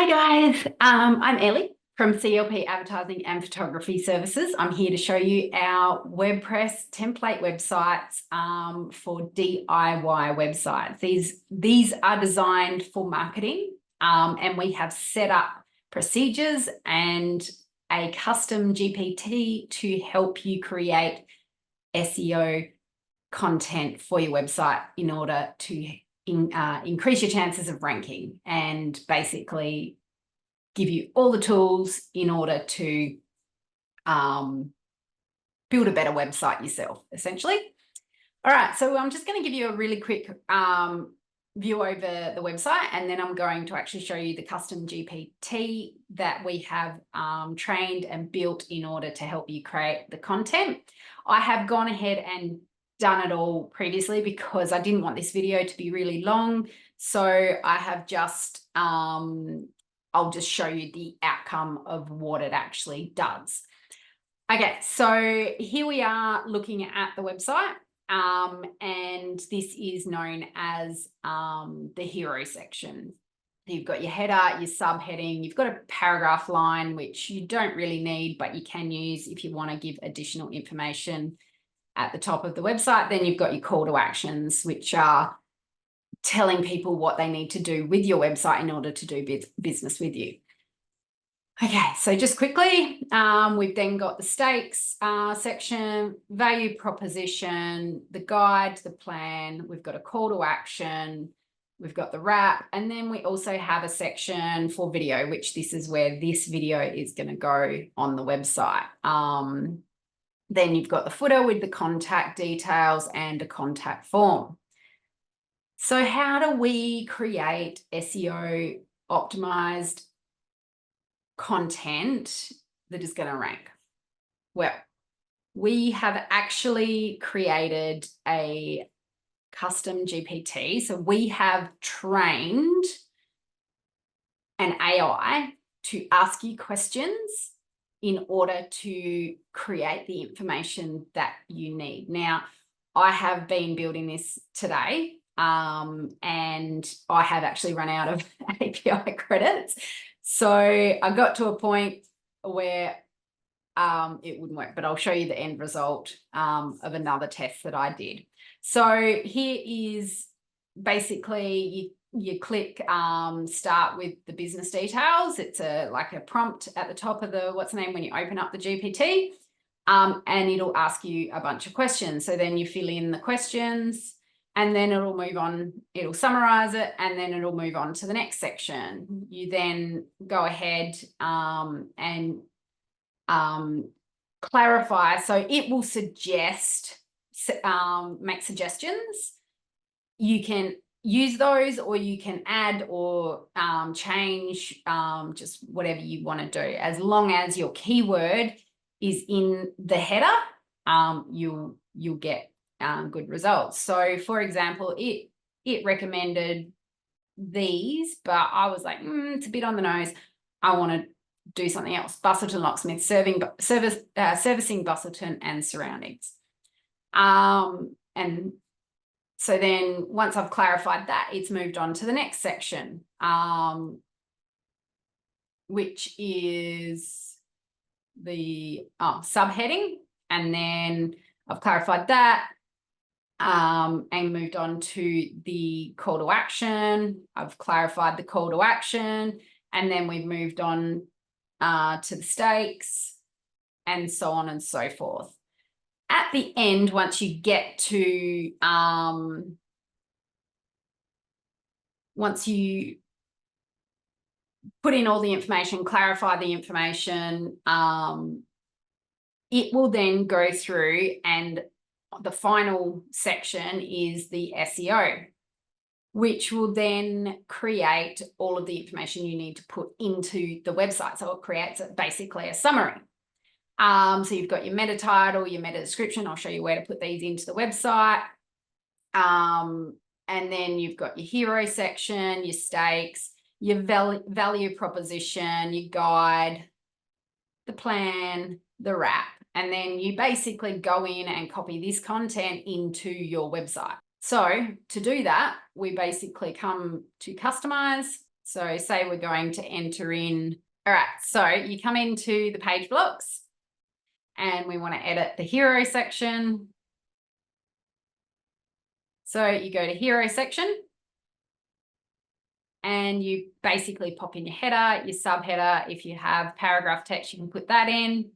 Hi guys, I'm Ellie from CLP Advertising and Photography Services. I'm here to show you our WordPress template websites for DIY websites. These are designed for marketing and we have set up procedures and a custom GPT to help you create SEO content for your website in order to increase your chances of ranking and basically give you all the tools in order to build a better website yourself, essentially. All right, so I'm just going to give you a really quick view over the website, and then I'm going to actually show you the custom GPT that we have trained and built in order to help you create the content. I have gone ahead and done it all previously because I didn't want this video to be really long. So I have just, I'll just show you the outcome of what it actually does. Okay, so here we are looking at the website, and this is known as the hero section. You've got your header, your subheading, you've got a paragraph line, which you don't really need, but you can use if you want to give additional information at the top of the website. Then you've got your call to actions, which are telling people what they need to do with your website in order to do business with you. Okay, so just quickly, we've then got the stakes section, value proposition, the guide, the plan, we've got a call to action, we've got the wrap, and then we also have a section for video, which this is where this video is going to go on the website. Then you've got the footer with the contact details and a contact form. So how do we create SEO optimized content that is going to rank? Well, we have actually created a custom GPT. So we have trained an AI to ask you questions in order to create the information that you need. Now, I have been building this today, and I have actually run out of API credits. So I got to a point where it wouldn't work, but I'll show you the end result of another test that I did. So here is basically you click start with the business details. It's like a prompt at the top of the what's the name when you open up the GPT, and it'll ask you a bunch of questions. So then you fill in the questions, and then it'll move on, it'll summarize it, and then it'll move on to the next section. You then go ahead and clarify. So it will suggest, make suggestions. You can use those, or you can add or change just whatever you want to do. As long as your keyword is in the header, you'll get good results. So for example, it recommended these, but I was like, it's a bit on the nose. I want to do something else. Busselton Locksmith, servicing Busselton and surroundings. And so then once I've clarified that, it's moved on to the next section, which is the subheading. And then I've clarified that and moved on to the call to action. I've clarified the call to action, and then we've moved on to the stakes, and so on and so forth. At the end, once you get to, once you put in all the information, clarify the information, it will then go through, and the final section is the SEO, which will then create all of the information you need to put into the website. So it creates basically a summary. So you've got your meta title, your meta description. I'll show you where to put these into the website. And then you've got your hero section, your stakes, your value proposition, your guide, the plan, the wrap. And then you basically go in and copy this content into your website. So to do that, we basically come to customize. So say we're going to enter in, all right, so you come into the page blocks and we want to edit the hero section. So you go to hero section and you basically pop in your header, your subheader. If you have paragraph text, you can put that in.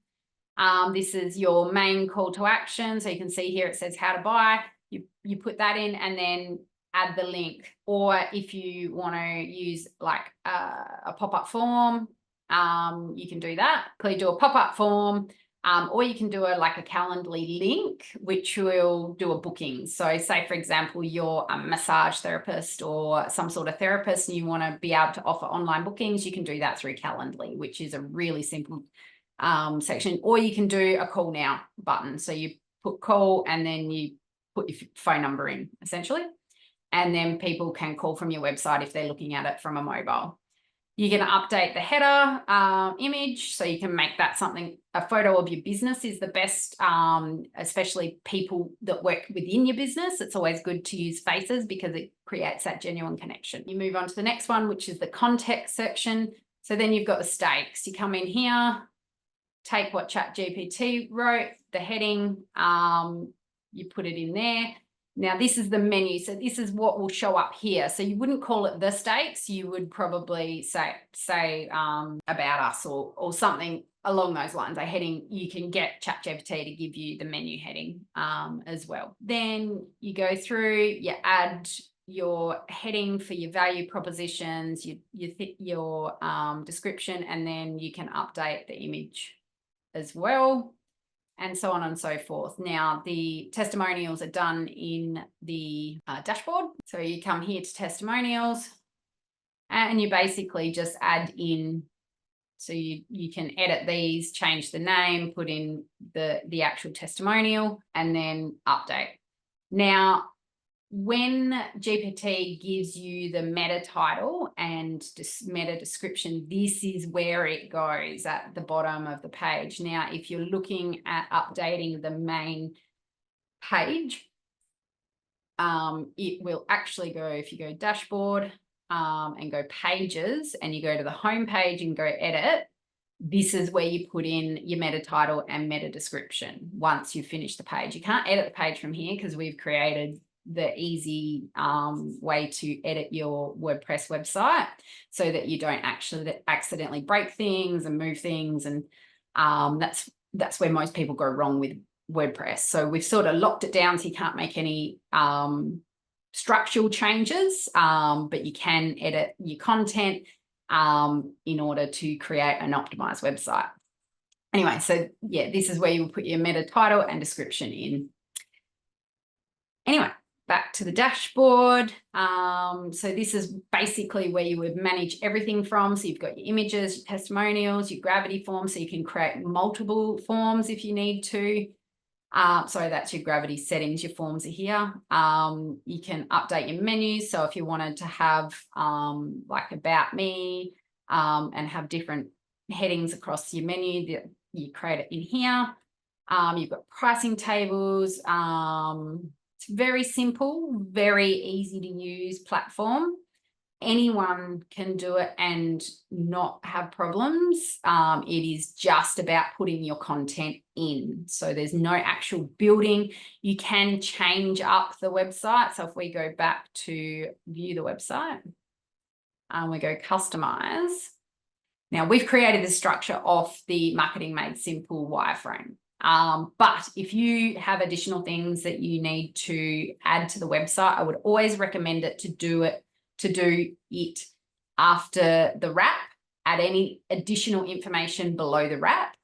This is your main call to action. So you can see here it says how to buy. You put that in and then add the link. Or if you want to use like a pop-up form, you can do that. Please do a pop-up form. Or you can do like a Calendly link, which will do a booking. So say, for example, you're a massage therapist or some sort of therapist and you want to be able to offer online bookings, you can do that through Calendly, which is a really simple section. Or you can do a call now button. So you put call and then you put your phone number in, essentially. And then people can call from your website if they're looking at it from a mobile. You're going to update the header image, so you can make that something, a photo of your business is the best, especially people that work within your business. It's always good to use faces because it creates that genuine connection. You move on to the next one, which is the context section. So then you've got the stakes. You come in here, take what ChatGPT wrote, the heading, you put it in there. Now this is the menu. So this is what will show up here. So you wouldn't call it the stakes. You would probably say about us or something along those lines. A heading, you can get ChatGPT to give you the menu heading as well. Then you go through, you add your heading for your value propositions, your description, and then you can update the image as well, and so on and so forth. Now, the testimonials are done in the dashboard. So you come here to testimonials and you basically just add in, so you can edit these, change the name, put in the actual testimonial, and then update. Now, when GPT gives you the meta title and meta description, this is where it goes at the bottom of the page. Now, if you're looking at updating the main page, it will actually go, if you go dashboard and go pages and you go to the home page and go edit, this is where you put in your meta title and meta description once you finish the page. You can't edit the page from here because we've created the easy way to edit your WordPress website so that you don't actually accidentally break things and move things. And that's where most people go wrong with WordPress. So we've sort of locked it down so you can't make any structural changes, but you can edit your content in order to create an optimized website. Anyway, so yeah, this is where you will put your meta title and description in. Anyway, back to the dashboard. So this is basically where you would manage everything from. So you've got your images, your testimonials, your Gravity forms, so you can create multiple forms if you need to. Sorry, that's your Gravity settings. Your forms are here. You can update your menus. So if you wanted to have like about me and have different headings across your menu, that you create it in here. You've got pricing tables. It's very simple, very easy to use platform. Anyone can do it and not have problems. It is just about putting your content in. So there's no actual building. You can change up the website. So if we go back to view the website and we go customize. Now we've created the structure of the Marketing Made Simple wireframe. But if you have additional things that you need to add to the website, I would always recommend it to do it after the wrap, add any additional information below the wrap.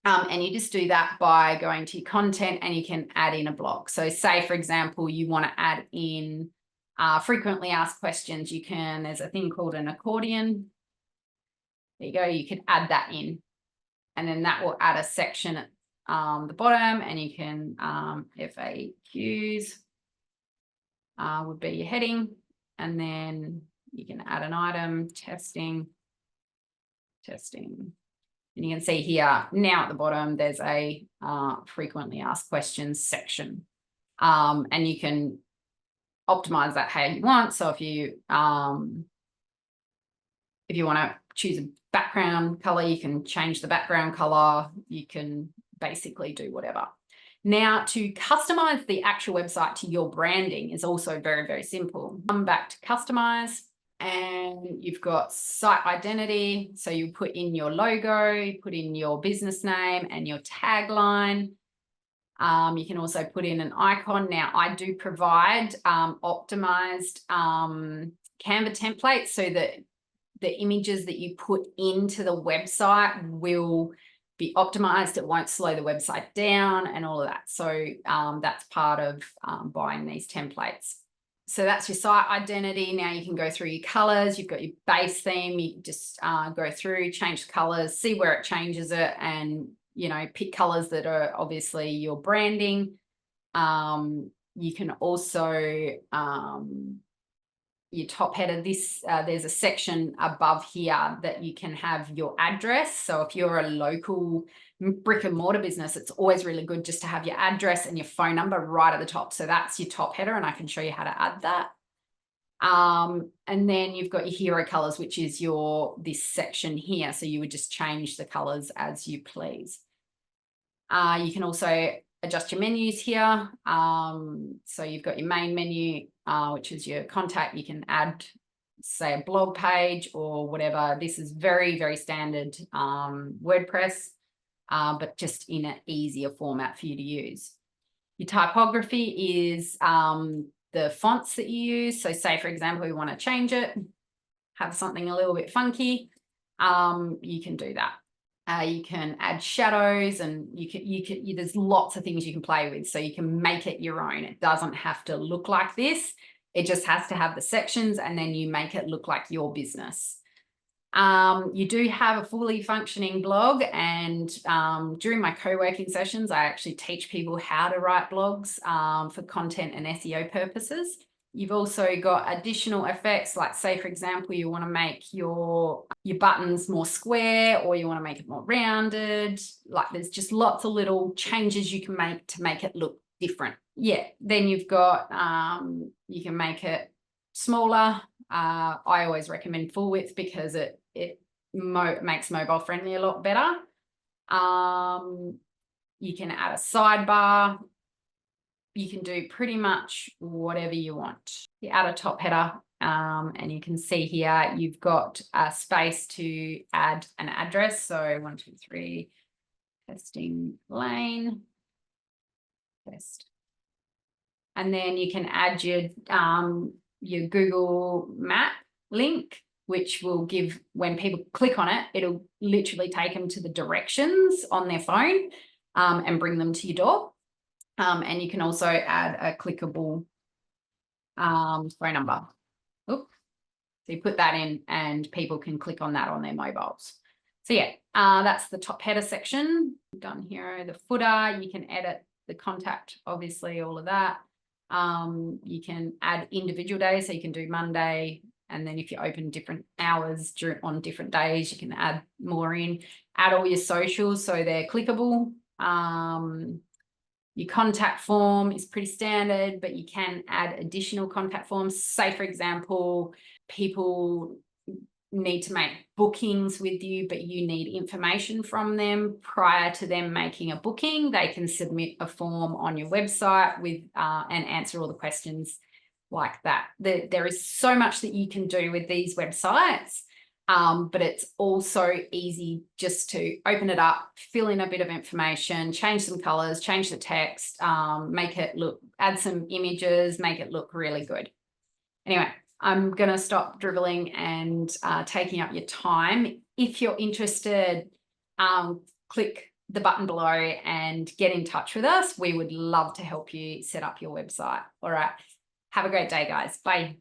And you just do that by going to your content and you can add in a block. So say, for example, you want to add in frequently asked questions. You can, there's a thing called an accordion. There you go. You could add that in. And then that will add a section at the bottom, and you can FAQs would be your heading. And then you can add an item, testing. And you can see here now at the bottom, there's a frequently asked questions section. And you can optimize that how you want. So if you If you want to choose a background color, you can change the background color. You can basically do whatever. Now, to customize the actual website to your branding is also very, very simple. Come back to customize, and you've got site identity. So you put in your logo, you put in your business name and your tagline. You can also put in an icon. Now, I do provide optimized Canva templates so that the images that you put into the website will be optimized. It won't slow the website down and all of that. So that's part of buying these templates. So that's your site identity. Now you can go through your colors. You've got your base theme. You just go through, change the colors, see where it changes it, and pick colors that are obviously your branding. You can also your top header, there's a section above here that you can have your address. So if you're a local brick and mortar business, it's always really good just to have your address and your phone number right at the top. So that's your top header, and I can show you how to add that. And then you've got your hero colors, which is this section here. So you would just change the colors as you please. You can also adjust your menus here. So you've got your main menu, which is your contact. You can add, say, a blog page or whatever. This is very, very standard WordPress, but just in an easier format for you to use. Your typography is the fonts that you use. So say, for example, you want to change it, have something a little bit funky, you can do that. You can add shadows, and there's lots of things you can play with. So you can make it your own. It doesn't have to look like this. It just has to have the sections, and then you make it look like your business. You do have a fully functioning blog, and during my co-working sessions, I actually teach people how to write blogs for content and SEO purposes. You've also got additional effects, like say, for example, you want to make your buttons more square, or you want to make it more rounded. Like there's just lots of little changes you can make to make it look different. Yeah, then you've got, you can make it smaller. I always recommend full width because it makes mobile friendly a lot better. You can add a sidebar. You can do pretty much whatever you want. You add a top header, and you can see here you've got a space to add an address. So 1, 2, 3, testing lane, test. And then you can add your Google Map link, which will give, when people click on it, it'll literally take them to the directions on their phone and bring them to your door. And you can also add a clickable phone number. Oops. So you put that in and people can click on that on their mobiles. So yeah, that's the top header section. Done here, the footer, you can edit the contact, obviously, all of that. You can add individual days, so you can do Monday, and then if you open different hours on different days, you can add more in. Add all your socials so they're clickable. Your contact form is pretty standard, but you can add additional contact forms. Say, for example, people need to make bookings with you, but you need information from them prior to them making a booking. They can submit a form on your website with and answer all the questions like that. There is so much that you can do with these websites. But it's also easy just to open it up, fill in a bit of information, change some colors, change the text, make it look, add some images, make it look really good. Anyway, I'm going to stop dribbling and taking up your time. If you're interested, click the button below and get in touch with us. We would love to help you set up your website. All right. Have a great day, guys. Bye.